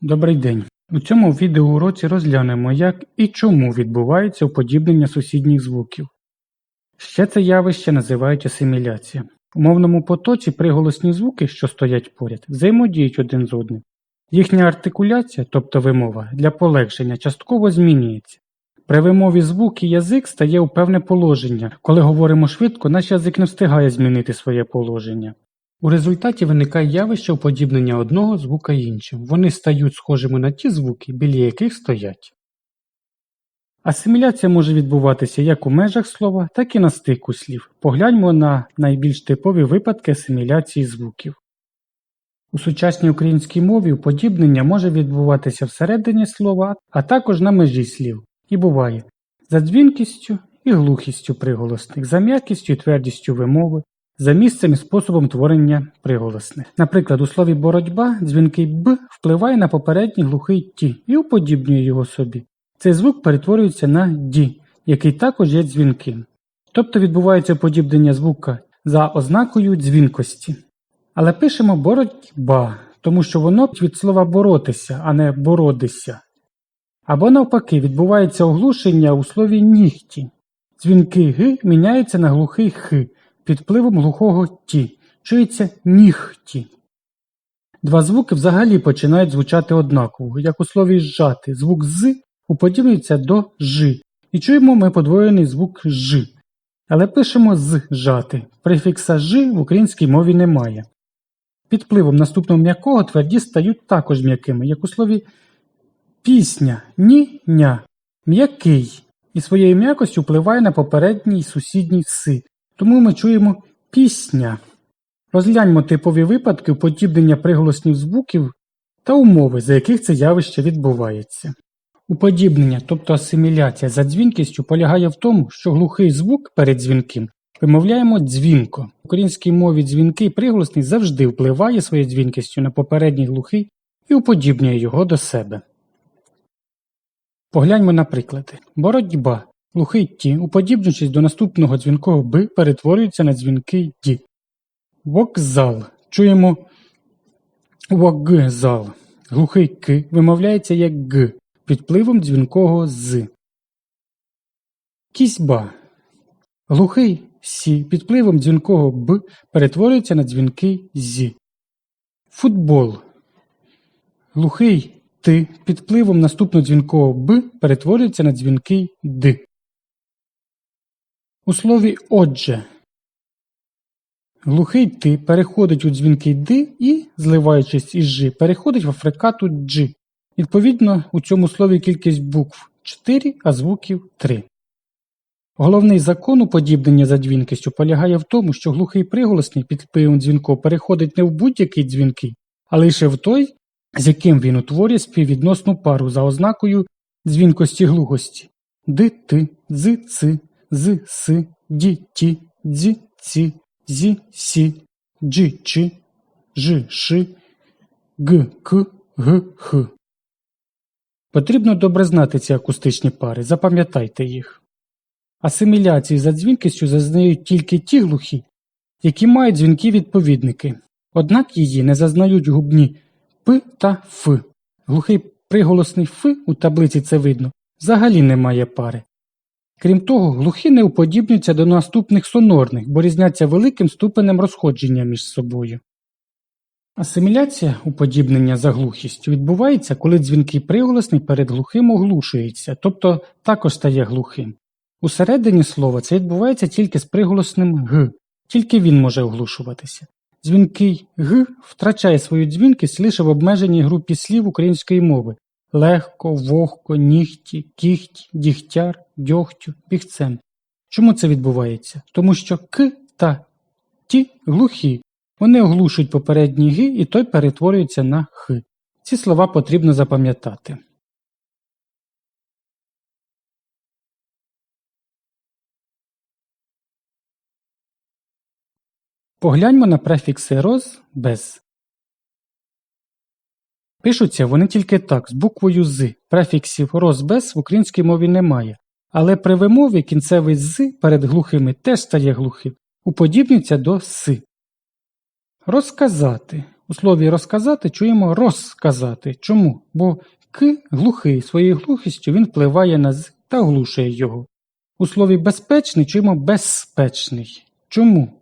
Добрий день! У цьому відеоуроці розглянемо, як і чому відбувається уподібнення сусідніх звуків. Ще це явище називають асиміляція. У мовному потоці приголосні звуки, що стоять поряд, взаємодіють один з одним. Їхня артикуляція, тобто вимова, для полегшення частково змінюється. При вимові звук і язик стає у певне положення. Коли говоримо швидко, наш язик не встигає змінити своє положення. У результаті виникає явище уподібнення одного звука іншим. Вони стають схожими на ті звуки, біля яких стоять. Асиміляція може відбуватися як у межах слова, так і на стику слів. Погляньмо на найбільш типові випадки асиміляції звуків. У сучасній українській мові уподібнення може відбуватися всередині слова, а також на межі слів. І буває за дзвінкістю і глухістю приголосних, за м'якістю і твердістю вимови, за місцем і способом творення приголосних. Наприклад, у слові «боротьба» дзвінкий «б» впливає на попередній глухий «ті» і уподібнює його собі. Цей звук перетворюється на «ді», який також є дзвінким. Тобто відбувається уподібнення звука за ознакою дзвінкості. Але пишемо «боротьба», тому що воно від слова «боротися», а не «бородися». Або навпаки, відбувається оглушення у слові «нігті». Дзвінкий «г» міняється на глухий «х». Під впливом глухого «ті» чується «нігті». Два звуки взагалі починають звучати однаково, як у слові «зжати». Звук «з» уподібнюється до «ж», і чуємо ми подвоєний звук «ж». Але пишемо «зжати». Префікса «ж» в українській мові немає. Під впливом наступного м'якого тверді стають також м'якими, як у слові «пісня», «ні-ня». М'який і своєю м'якостю впливає на попередній сусідній «си». Тому ми чуємо «пісня». Розгляньмо типові випадки уподібнення приголоснів звуків та умови, за яких це явище відбувається. Уподібнення, тобто асиміляція за дзвінкістю, полягає в тому, що глухий звук перед дзвінким вимовляємо дзвінко. В українській мові дзвінкий приголосний завжди впливає своєю дзвінкістю на попередній глухий і уподібнює його до себе. Погляньмо на приклади. Боротьба. Глухий «ті», уподібнюючись до наступного дзвінкого «б», перетворюється на дзвінкий «ді». Вокзал. Чуємо «вокзал». Глухий «к» вимовляється як «г» під впливом дзвінкого «з». Кізьба. Глухий «сі» під впливом дзвінкого «б» перетворюється на дзвінкий «зі». Футбол. Глухий «т» під впливом наступного дзвінкого «б» перетворюється на дзвінкий «д». У слові «отже» глухий «т» переходить у дзвінкий «д» і, зливаючись із «ж», переходить в фрикату «дж». Відповідно, у цьому слові кількість букв 4, а звуків 3. Головний закон уподібнення за дзвінкістю полягає в тому, що глухий приголосний під впливом дзвінкого переходить не в будь-який дзвінкий, а лише в той, з яким він утворює співвідносну пару за ознакою дзвінкості-глухості. Д-т, з-ц, з-с, ді-ті, дзі-ці, зі-сі, джи-чи, жи-ши, г-к, г-х. Потрібно добре знати ці акустичні пари, запам'ятайте їх. Асиміляції за дзвінкістю зазнають тільки ті глухі, які мають дзвінкі відповідники. Однак її не зазнають губні «п» та «ф». Глухий приголосний «ф» у таблиці це видно, взагалі не має пари. Крім того, глухі не уподібнюються до наступних сонорних, бо різняться великим ступенем розходження між собою. Асиміляція уподібнення за глухістю відбувається, коли дзвінкий приголосний перед глухим оглушується, тобто також стає глухим. Усередині слова це відбувається тільки з приголосним «г», тільки він може оглушуватися. Дзвінкий «г» втрачає свою дзвінкість лише в обмеженій групі слів української мови – легко, вогко, нігті, кіхті, дігтяр, дьогтю, бігцем. Чому це відбувається? Тому що «к» та «ті» глухі. Вони оглушують попередній «г» і той перетворюється на «х». Ці слова потрібно запам'ятати. Погляньмо на префікси «роз», «без». Пишуться вони тільки так, з буквою «з». Префіксів «роз», «без» в українській мові немає. Але при вимові кінцевий «з» перед глухими теж стає глухим, уподібнюється до «с». Розказати. У слові розказати чуємо розказати. Чому? Бо к глухий, своєю глухістю він впливає на з та оглушує його. У слові безпечний чуємо безпечний. Чому?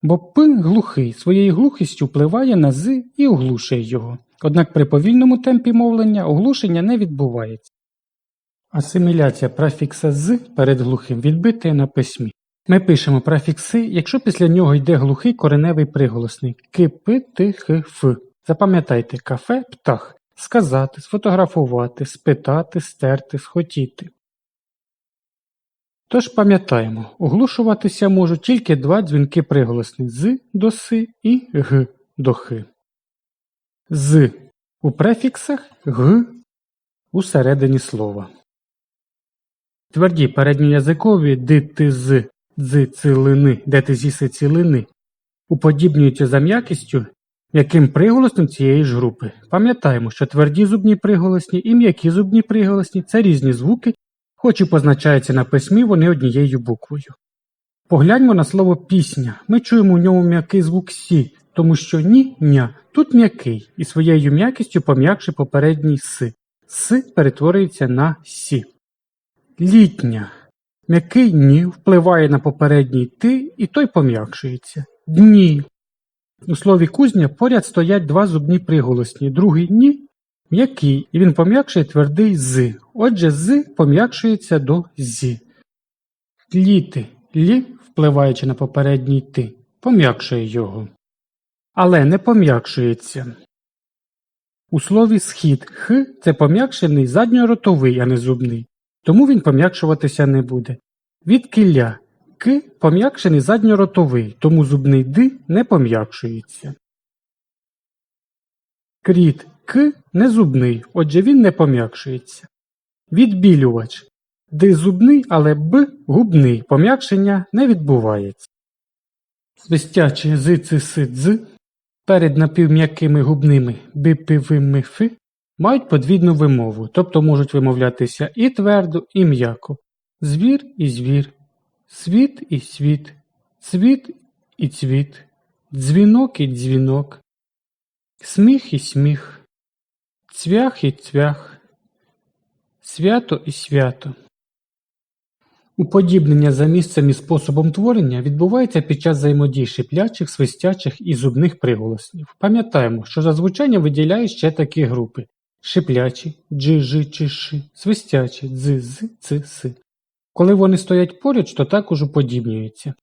Бо п глухий, своєю глухістю впливає на з і оглушує його. Однак при повільному темпі мовлення оглушення не відбувається. Асиміляція префікса з перед глухим відбита на письмі. Ми пишемо префікс «си», якщо після нього йде глухий кореневий приголосний ки, пи, ти, х, ф. Запам'ятайте кафе, птах, сказати, сфотографувати, спитати, стерти, схотіти. Тож пам'ятаємо, оглушуватися можуть тільки два дзвінки приголосні з до си і г до х. З у префіксах, г у середині слова. Тверді передньоязикові ди, ти, з, дзи, цилини, де ти зіси цілини уподібнюються за м'якістю м'яким приголосним цієї ж групи. Пам'ятаємо, що тверді зубні приголосні і м'які зубні приголосні – це різні звуки, хоч і позначаються на письмі вони однією буквою. Погляньмо на слово «пісня». Ми чуємо у ньому м'який звук «сі», тому що «ні», «ня» тут м'який і своєю м'якістю пом'якшує попередній «с». «С» перетворюється на «сі». Літня. М'який «ні» впливає на попередній «ти» і той пом'якшується. Дні. У слові кузня поряд стоять два зубні приголосні. Другий «ні» м'який, і він пом'якшує твердий «з». Отже, «з» пом'якшується до «зі». Літи. Лі, впливаючи на попередній «ти», пом'якшує його. Але не пом'якшується. У слові «схід» «х» – це пом'якшений задньоротовий, а не зубний. Тому він пом'якшуватися не буде. Відкілля «к» пом'якшений задньоротовий, тому зубний «ди» не пом'якшується. Кріт «к» не зубний, отже він не пом'якшується. Відбілювач «ди» зубний, але «б» губний, пом'якшення не відбувається. Свистячі «з», «ц», «с», «дз» перед напівм'якими губними «би», «пи», «ви», «ми», «фи» мають подвійну вимову, тобто можуть вимовлятися і твердо, і м'яко. Звір і звір, світ і світ, цвіт і цвіт, дзвінок і дзвінок, сміх і сміх, цвях і цвях, свято і свято. Уподібнення за місцем і способом творення відбувається під час взаємодії шиплячих, свистячих і зубних приголоснів. Пам'ятаємо, що за звучанням виділяють ще такі групи: шиплячі, джи, жи, чи, ши, свистячі, дзи, з, ц, си. Коли вони стоять поруч, то також уподібнюються.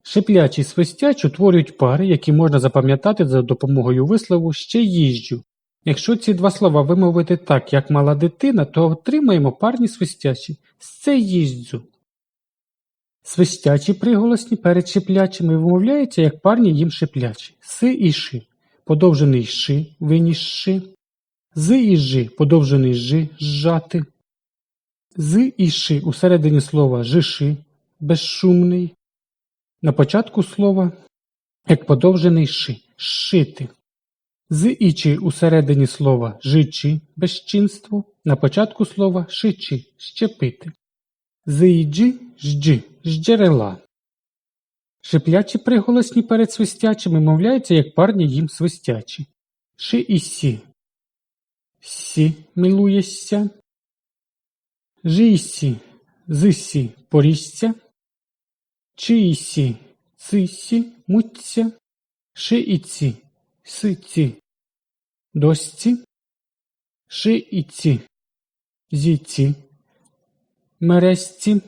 Шиплячі і свистячі утворюють пари, які можна запам'ятати за допомогою вислову «ще їжджу». Якщо ці два слова вимовити так, як мала дитина, то отримаємо парні свистячі «сце їздзю». Свистячі приголосні перед шиплячими вимовляються як парні їм шиплячі «си» і «ши», подовжений «ши», виніс «ши», «з» і «жи», подовжений «жи», «жжати», «з» і «ши» у середині слова «жиши», безшумний, на початку слова як подовжений «ши», «шити», «з» і «чи» у середині слова «жичи», безчинство, на початку слова «шичи», щепити, «з» і «джи», «жджи», «жджерела». Шиплячі приголосні перед свистячими мовляються як парні їм свистячі. «Ши» і «сі», «сі» милуєшся, «жи» і «сі», «з» сі поріжця, «чи» і «сі», «ци» сі муться, «ши» і «ці», «си» ці досці, «ши» і «ці», «зі» ці мерезці,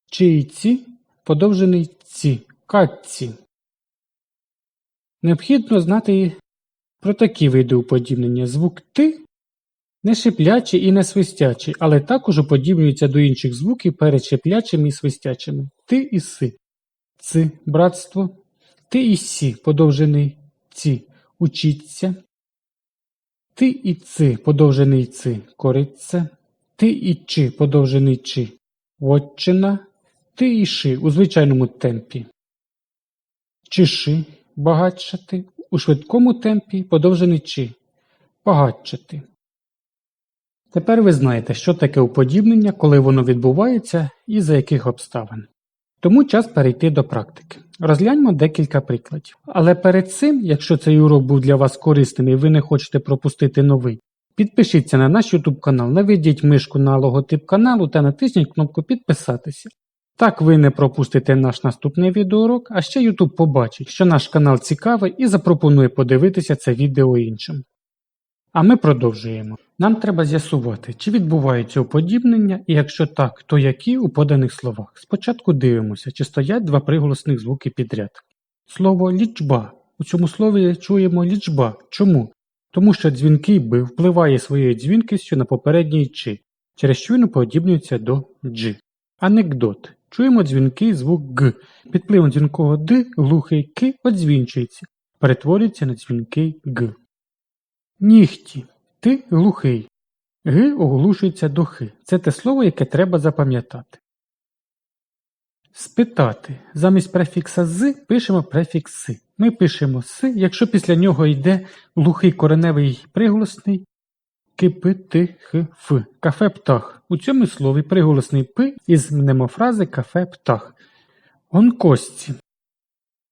«чи» і «ці» подовжений «ці», «катці». Необхідно знати про такі види уподібнення. Звук «ти» не шиплячий і не свистячий, але також уподібнюється до інших звуків перед шиплячими і свистячими. «Ти» і «си», «ци» – братство, «ти» і «сі» подовжений «ці» – учіться, «ти» і «ци» подовжений «ци» – кориться, «ти» і «чи» подовжений «чи» – вотчина, «ти» і «ши» у звичайному темпі. «Чиши» – багатшати, у швидкому темпі подовжений «чи» – багатшати. Тепер ви знаєте, що таке уподібнення, коли воно відбувається і за яких обставин. Тому час перейти до практики. Розгляньмо декілька прикладів. Але перед цим, якщо цей урок був для вас корисним і ви не хочете пропустити новий, підпишіться на наш YouTube канал, наведіть мишку на логотип каналу та натисніть кнопку підписатися. Так ви не пропустите наш наступний відеоурок, а ще YouTube побачить, що наш канал цікавий і запропонує подивитися це відео іншим. А ми продовжуємо. Нам треба з'ясувати, чи відбувається уподібнення, і якщо так, то які у поданих словах. Спочатку дивимося, чи стоять два приголосних звуки підряд. Слово «лічба». У цьому слові чуємо «лічба». Чому? Тому що дзвінкий «б» впливає своєю дзвінкістю на попередній «чи», через що він уподібнюється до «дж». Анекдот. Чуємо дзвінкий звук «г». Під впливом дзвінкого «д» глухий «к» одзвінчується, перетворюється на дзвінкий «г». Нігті. Ти глухий. Г оглушується до х. Це те слово, яке треба запам'ятати. Спитати. Замість префікса з пишемо префікс с. Ми пишемо с, якщо після нього йде глухий кореневий приголосний ки-пи, ти, х, ф. Кафе птах. У цьому слові приголосний п із мнемофрази кафе птах. Гонкосці.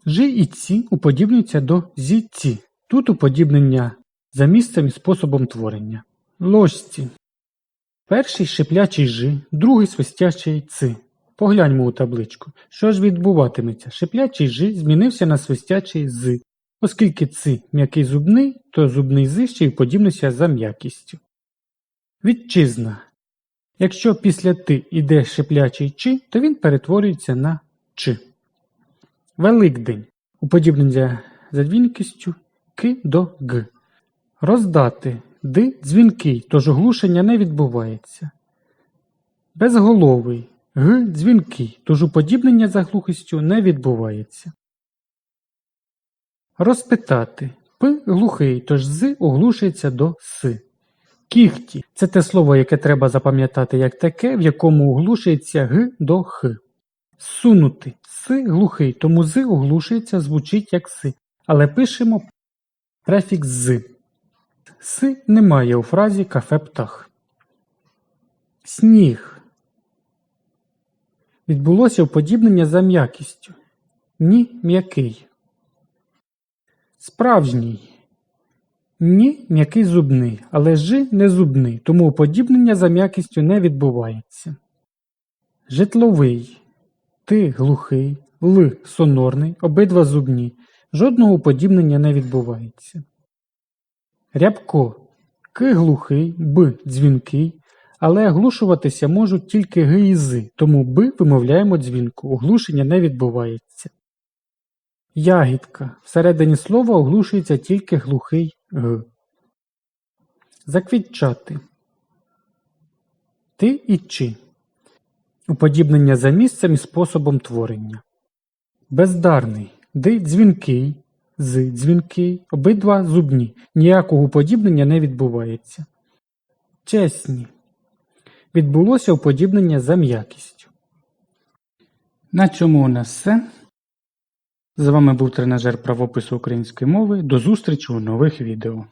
Ж і ці уподібнюються до зі-ці. Тут уподібнення за місцем і способом творення. Ложці. Перший шиплячий «ж», другий свистячий «ц». Погляньмо у табличку. Що ж відбуватиметься? Шиплячий «ж» змінився на свистячий «з». Оскільки «ц» м'який зубний, то зубний «з» ще й уподібнився за м'якістю. Вітчизна. Якщо після «ти» йде шиплячий «чи», то він перетворюється на «ч». Великдень. Уподібнення за дзвінкістю «к» до «г». Роздати. Д дзвінкий, тож оглушення не відбувається. Безголовий. Г дзвінкий, тож уподібнення за глухістю не відбувається. Розпитати. П глухий, тож з оглушується до с. Кіхті. Це те слово, яке треба запам'ятати як таке, в якому оглушується г до х. Сунути. С глухий, тому з оглушується, звучить як с, але пишемо префікс з. С немає у фразі «кафе птах». Сніг. Відбулося уподібнення за м'якістю. Ні м'який. Справжній. Ні м'який зубний, але ж не зубний, тому уподібнення за м'якістю не відбувається. Житловий. Ти глухий, л сонорний, обидва зубні. Жодного уподібнення не відбувається. Рябко. К глухий, б дзвінкий, але оглушуватися можуть тільки г і з, тому б вимовляємо дзвінку, оглушення не відбувається. Ягідка. Всередині слова оглушується тільки глухий г. Заквітчати. Ти і чи. Уподібнення за місцем і способом творення. Бездарний. Д дзвінкий, з дзвінкий, обидва зубні. Ніякого уподібнення не відбувається. Чесні. Відбулося уподібнення за м'якістю. На цьому у нас все. З вами був тренажер правопису української мови. До зустрічі у нових відео.